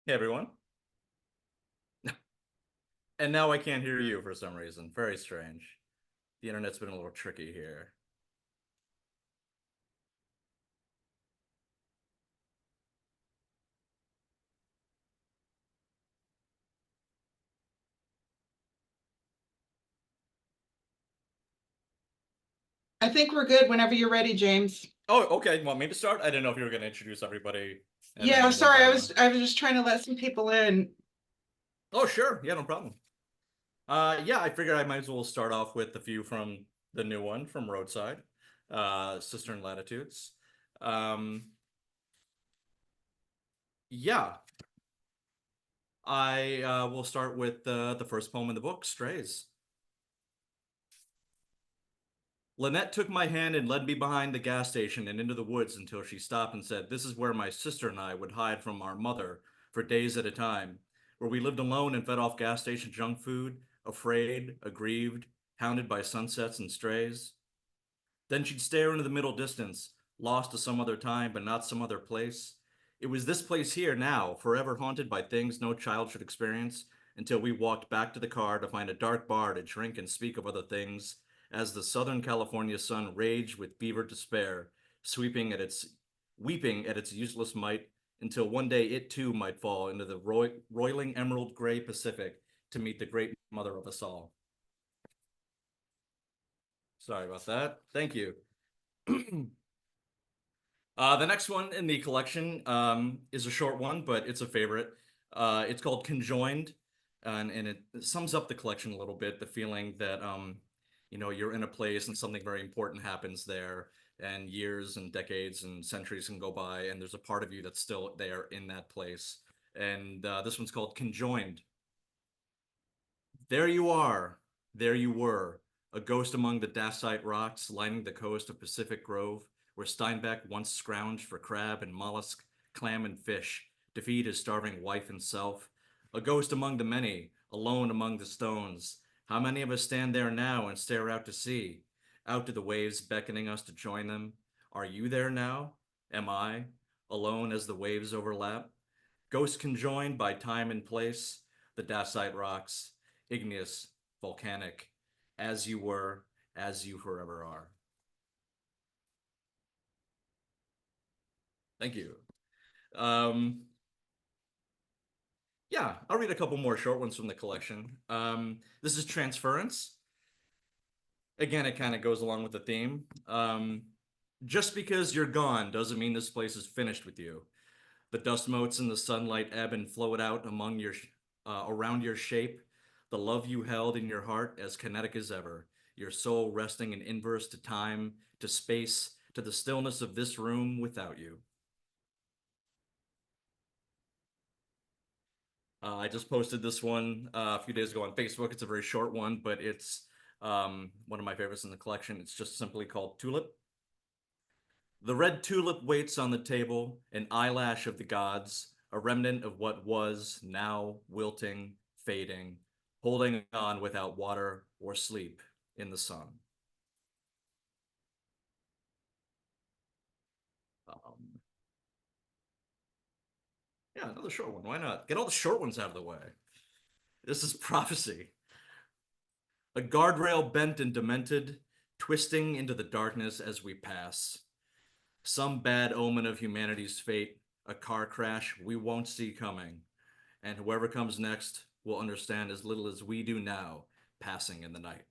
Hey everyone. And now I can't hear you for some reason. Very strange. The internet's been a little tricky here. I think we're good whenever you're ready, James. Oh, okay. You want me to start? I didn't know if you were going to introduce everybody and Yeah, then one sorry, by I one. was I was just trying to let some people in. Oh, sure. Yeah, no problem. Yeah, I figured I might as well start off with a few from the new one from Roadside, Cistern Latitudes. Um, yeah, I will start with the first poem in the book, Strays. Lynette took my hand and led me behind the gas station and into the woods until she stopped and said, "This is where my sister and I would hide from our mother for days at a time, where we lived alone and fed off gas station junk food, afraid, aggrieved, hounded by sunsets and strays." Then she'd stare into the middle distance, lost to some other time, but not some other place. It was this place here now, forever haunted by things no child should experience, until we walked back to the car to find a dark bar to drink and speak of other things, as the Southern California sun raged with fevered despair, sweeping at its weeping at its useless might, until one day it too might fall into the roiling emerald gray Pacific to meet the great mother of us all. Sorry about that. Thank you. The next one in the collection is a short one, but it's a favorite. It's called Conjoined, and it sums up the collection a little bit. The feeling that you're in a place and something very important happens there, and years and decades and centuries can go by, and there's a part of you that's still there in that place. And this one's called Conjoined. There you are, there you were, a ghost among the dacite rocks lining the coast of Pacific Grove, where Steinbeck once scrounged for crab and mollusk, clam and fish, to feed his starving wife and self. A ghost among the many, alone among the stones. How many of us stand there now and stare out to sea, out to the waves beckoning us to join them? Are you there now? Am I, alone as the waves overlap? Ghosts conjoined by time and place, the dacite rocks, igneous, volcanic, as you were, as you forever are. Thank you. Um, yeah, I'll read a couple more short ones from the collection. This is Transference. Again, it kind of goes along with the theme. Just because you're gone doesn't mean this place is finished with you. The dust motes in the sunlight ebb and float out among your around your shape, the love you held in your heart as kinetic as ever, your soul resting in inverse to time, to space, to the stillness of this room without you. I just posted this one a few days ago on Facebook. It's a very short one, but it's one of my favorites in the collection. It's just simply called Tulip. The red tulip waits on the table, an eyelash of the gods, a remnant of what was, now wilting, fading, holding on without water or sleep in the sun. Um, yeah, another short one. Why not? Get all the short ones out of the way. This is prophecy. A guardrail bent and demented, twisting into the darkness as we pass. Some bad omen of humanity's fate, a car crash we won't see coming. And whoever comes next will understand as little as we do now, passing in the night.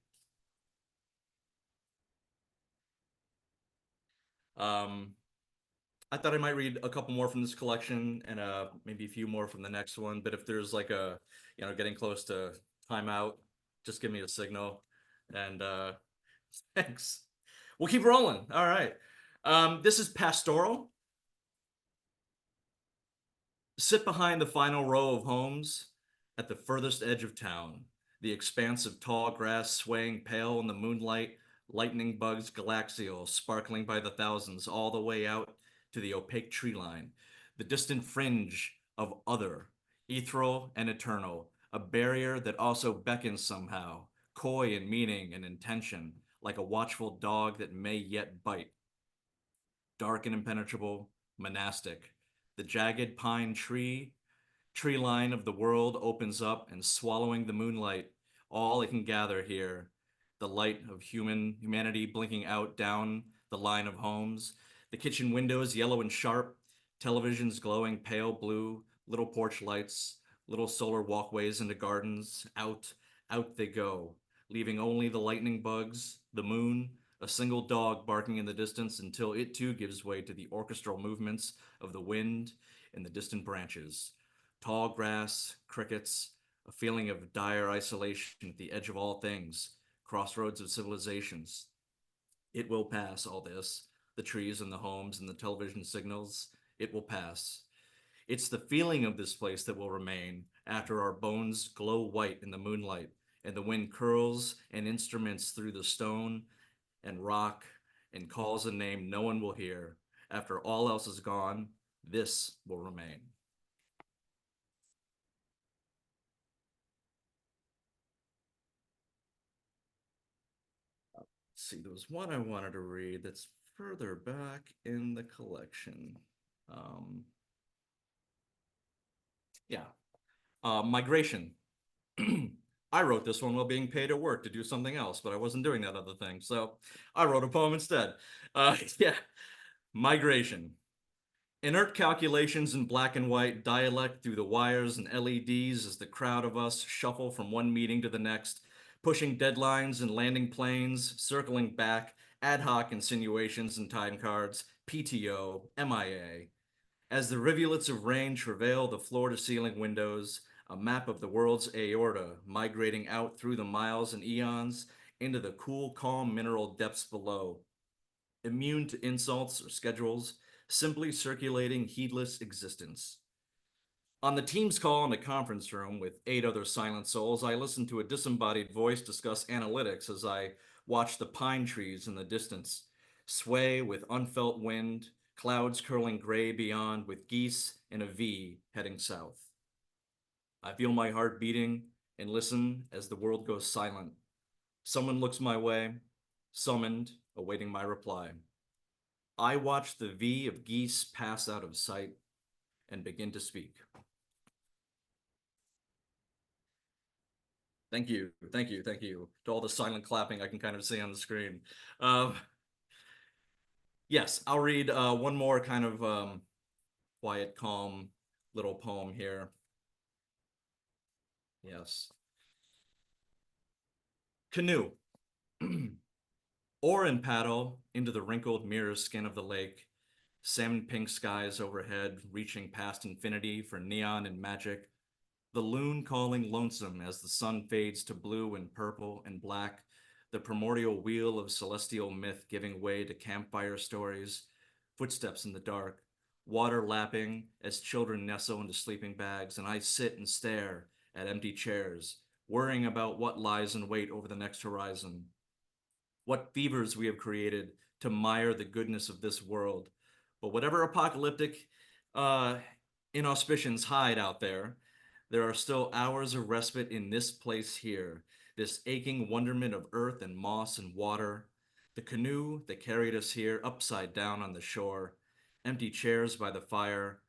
Um, I thought I might read a couple more from this collection and maybe a few more from the next one. But if there's like getting close to timeout, just give me a signal. And thanks. We'll keep rolling. All right. This is Pastoral. Sit behind the final row of homes at the furthest edge of town, the expanse of tall grass swaying pale in the moonlight, lightning bugs galaxial sparkling by the thousands all the way out to the opaque tree line, the distant fringe of other, ethereal and eternal, a barrier that also beckons somehow, coy in meaning and intention, like a watchful dog that may yet bite. Dark and impenetrable, monastic, the jagged pine tree Tree line of the world opens up and swallowing the moonlight, all it can gather here. The light of humanity blinking out down the line of homes, the kitchen windows yellow and sharp, televisions glowing pale blue, little porch lights, little solar walkways into gardens, out they go, leaving only the lightning bugs, the moon, a single dog barking in the distance until it too gives way to the orchestral movements of the wind in the distant branches. Tall grass, crickets, a feeling of dire isolation at the edge of all things, crossroads of civilizations. It will pass, all this, the trees and the homes and the television signals. It will pass. It's the feeling of this place that will remain after our bones glow white in the moonlight and the wind curls and instruments through the stone and rock and calls a name no one will hear. After all else is gone, this will remain. See, there was one I wanted to read that's further back in the collection. Um, yeah, Migration. I wrote this one while being paid at work to do something else, but I wasn't doing that other thing, so I wrote a poem instead. Yeah, Migration. Inert calculations in black and white dialect through the wires and LEDs as the crowd of us shuffle from one meeting to the next, pushing deadlines and landing planes, circling back, ad hoc insinuations and time cards, PTO, MIA. As the rivulets of rain travail the floor-to-ceiling windows, a map of the world's aorta migrating out through the miles and eons into the cool, calm mineral depths below, immune to insults or schedules, simply circulating heedless existence. On the team's call in the conference room with 8 other silent souls, I listened to a disembodied voice discuss analytics as I watched the pine trees in the distance sway with unfelt wind, clouds curling gray beyond, with geese in a V heading south. I feel my heart beating and listen as the world goes silent. Someone looks my way, summoned, awaiting my reply. I watch the V of geese pass out of sight and begin to speak. Thank you, thank you, thank you to all the silent clapping I can kind of see on the screen. Uh, yes, I'll read one more kind of quiet, calm little poem here. Yes. Canoe. Oar and paddle into the wrinkled mirror skin of the lake. Salmon pink skies overhead, reaching past infinity for neon and magic. The loon calling lonesome as the sun fades to blue and purple and black. The primordial wheel of celestial myth giving way to campfire stories. Footsteps in the dark. Water lapping as children nestle into sleeping bags, and I sit and stare at empty chairs, worrying about what lies in wait over the next horizon. What fevers we have created to mire the goodness of this world. But whatever apocalyptic uh, inauspicians hide out there, there are still hours of respite in this place here, this aching wonderment of earth and moss and water, the canoe that carried us here upside down on the shore, empty chairs by the fire,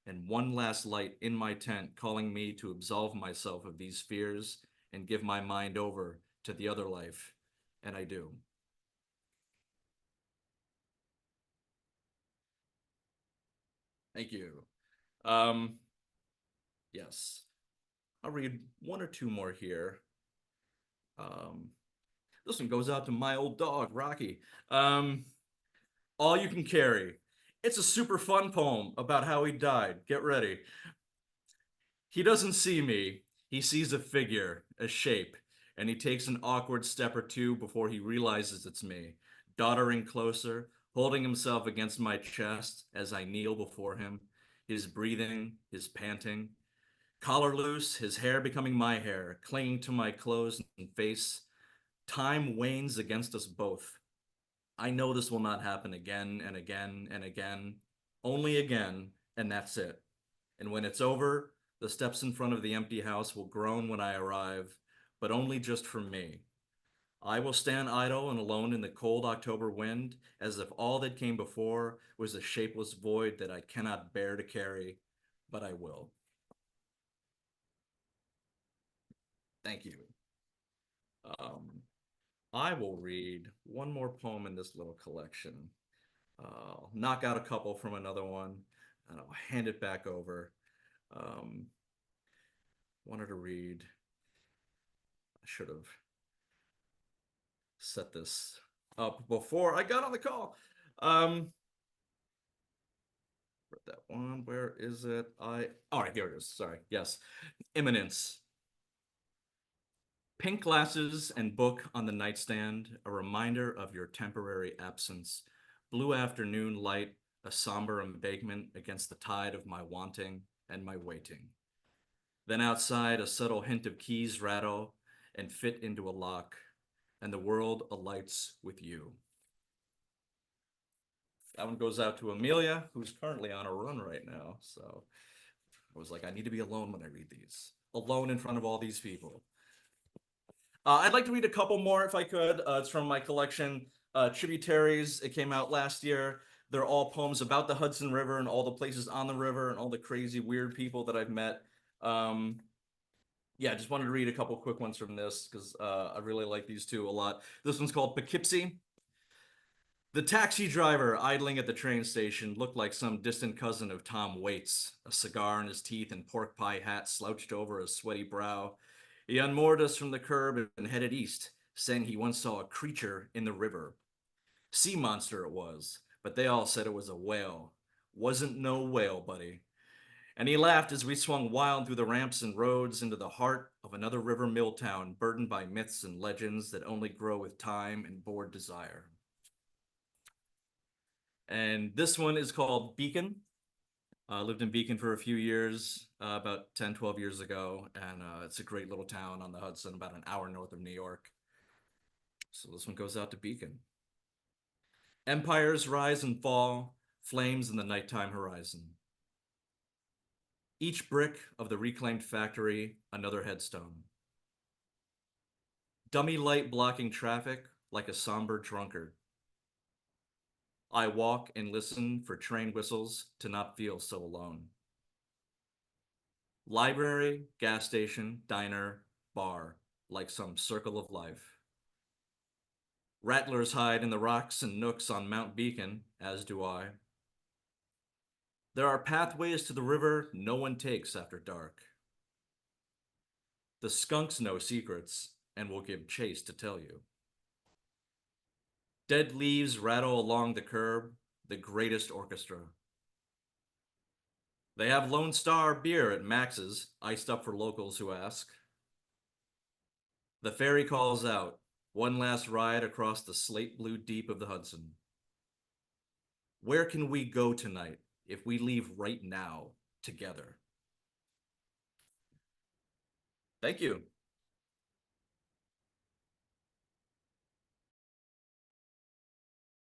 and one last light in my tent calling me to absolve myself of these fears and give my mind over to the other life. And I do. Thank you. Um, yes. I'll read one or two more here. Um, this one goes out to my old dog, Rocky. Um, All You Can Carry. It's a super fun poem about how he died. Get ready. He doesn't see me. He sees a figure, a shape, and he takes an awkward step or two before he realizes it's me, doddering closer, holding himself against my chest as I kneel before him, his breathing, his panting. Collar loose, his hair becoming my hair, clinging to my clothes and face. Time wanes against us both. I know this will not happen again and again and again, only again, and that's it. And when it's over, the steps in front of the empty house will groan when I arrive, but only just for me. I will stand idle and alone in the cold October wind, as if all that came before was a shapeless void that I cannot bear to carry, but I will. Thank you. I will read one more poem in this little collection. I'll knock out a couple from another one, and I'll hand it back over. Um, Wanted to read. I should have set this up before I got on the call. Read that one. Where is it? All right, here it is. Sorry. Yes. Imminence. Pink glasses and book on the nightstand, a reminder of your temporary absence. Blue afternoon light, a somber embankment against the tide of my wanting and my waiting. Then outside, a subtle hint of keys rattle and fit into a lock, and the world alights with you. That one goes out to Amelia, who's currently on a run right now. So I was like, I need to be alone when I read these. Alone in front of all these people. I'd like to read a couple more if I could. It's from my collection, Tributaries. It came out last year. They're all poems about the Hudson River and all the places on the river and all the crazy, weird people that I've met. Yeah, just wanted to read a couple quick ones from this because I really like these two a lot. This one's called Poughkeepsie. The taxi driver idling at the train station looked like some distant cousin of Tom Waits, a cigar in his teeth and pork pie hat slouched over a sweaty brow. He unmoored us from the curb and headed east, saying he once saw a creature in the river. Sea monster it was, but they all said it was a whale. Wasn't no whale, buddy. And he laughed as we swung wild through the ramps and roads into the heart of another river mill town burdened by myths and legends that only grow with time and bored desire. And this one is called Beacon. Lived in Beacon for a few years, about 10, 12 years ago, and it's a great little town on the Hudson, about an hour north of New York. So this one goes out to Beacon. Empires rise and fall, flames in the nighttime horizon. Each brick of the reclaimed factory, another headstone. Dummy light blocking traffic like a somber drunkard. I walk and listen for train whistles to not feel so alone. Library, gas station, diner, bar, like some circle of life. Rattlers hide in the rocks and nooks on Mount Beacon, as do I. There are pathways to the river no one takes after dark. The skunks know secrets and will give chase to tell you. Dead leaves rattle along the curb, the greatest orchestra. They have Lone Star beer at Max's, iced up for locals who ask. The ferry calls out, one last ride across the slate blue deep of the Hudson. Where can we go tonight if we leave right now together? Thank you.